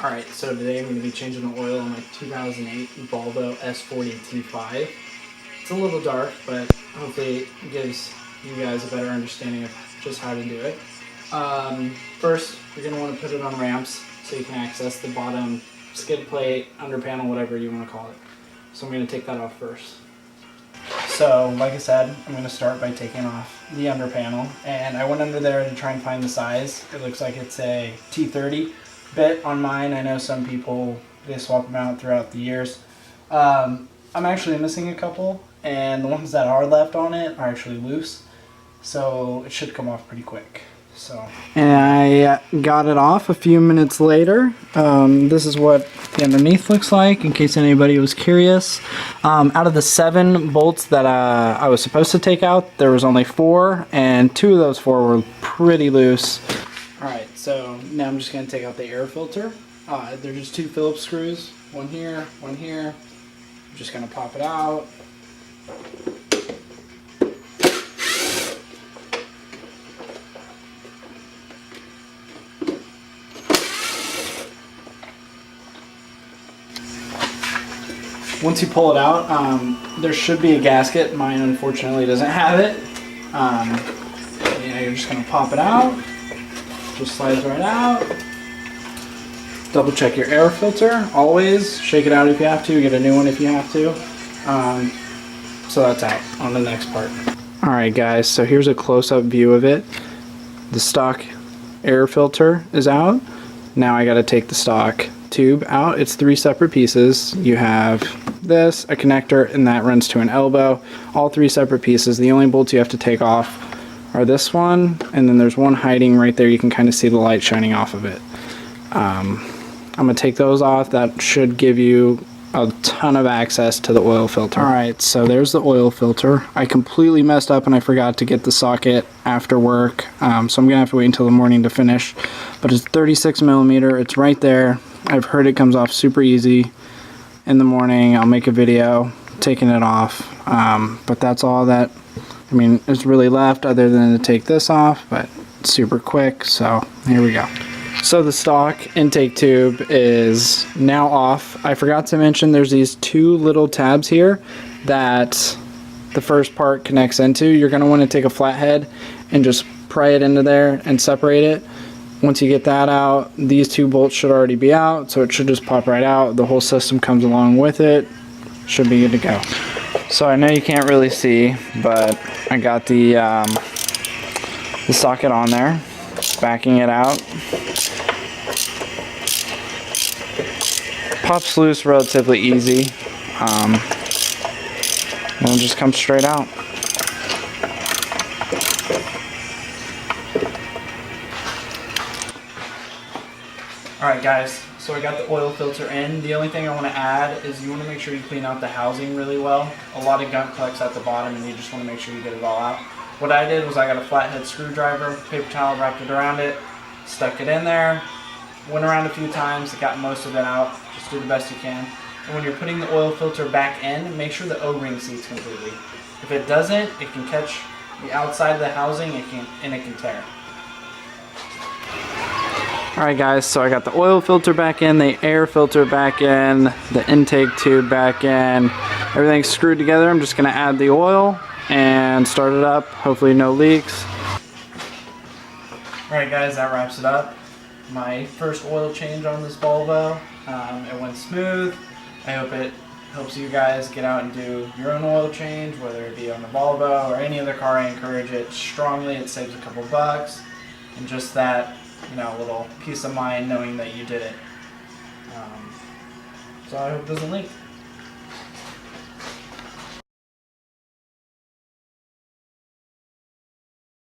Alright, so today I'm going to be changing the oil on my 2008 Volvo S40 T5. It's a little dark, but hopefully it gives you guys a better understanding of just how to do it. First, you're going to want to put it on ramps so you can access the bottom skid plate, under panel, whatever you want to call it. So I'm going to take that off first. So, like I said, I'm going to start by taking off the under panel, and I went under there to try and find the size. It looks like it's a T30 bit on mine. I know some people, they swap them out throughout the years. I'm actually missing a couple, and the ones that are left on it are actually loose, so it should come off pretty quick. And I got it off a few minutes later. This is what the underneath looks like, in case anybody was curious. Out of the 7 bolts that I was supposed to take out, there was only 4, and 2 of those 4 were pretty loose. Alright, so now I'm just going to take out the air filter. They're just 2 Phillips screws, one here, one here. I'm just going to pop it out. Once you pull it out, there should be a gasket. Mine unfortunately doesn't have it. Yeah, you're just going to pop it out. Just slides right out. Double check your air filter, always. Shake it out if you have to, get a new one if you have to. So that's out. On the next part. Alright guys, so here's a close-up view of it. The stock air filter is out. Now I got to take the stock tube out. It's 3 separate pieces. You have this, a connector, and that runs to an elbow. All 3 separate pieces. The only bolts you have to take off are this one, and then there's one hiding right there. You can kind of see the light shining off of it. I'm going to take those off. That should give you a ton of access to the oil filter. Alright, so there's the oil filter. I completely messed up and I forgot to get the socket after work, so I'm going to have to wait until the morning to finish. But it's 36mm. It's right there. I've heard it comes off super easy. In the morning I'll make a video taking it off, but that's all that is really left other than to take this off, but it's super quick. So here we go. So the stock intake tube is now off. I forgot to mention there's these 2 little tabs here that the first part connects into. You're going to want to take a flathead and just pry it into there and separate it. Once you get that out, these 2 bolts should already be out, so it should just pop right out. The whole system comes along with it. Should be good to go. So I know you can't really see, but I got the socket on there, backing it out. Pops loose relatively easy, and it just comes straight out. Alright guys, so I got the oil filter in. The only thing I want to add is you want to make sure you clean out the housing really well. A lot of gunk collects at the bottom and you just want to make sure you get it all out. What I did was I got a flathead screwdriver, paper towel, wrapped it around it, stuck it in there, went around a few times, got most of it out. Just do the best you can. And when you're putting the oil filter back in, make sure the O-ring seats completely. If it doesn't, it can catch the outside of the housing and it can tear. Alright guys, so I got the oil filter back in, the air filter back in, the intake tube back in, everything's screwed together. I'm just going to add the oil and start it up, hopefully no leaks. Alright guys, that wraps it up. My first oil change on this Volvo. It went smooth. I hope it helps you guys get out and do your own oil change, whether it be on the Volvo or any other car. I encourage it strongly. It saves a couple bucks, and just that, little peace of mind knowing that you did it. So I hope it doesn't leak.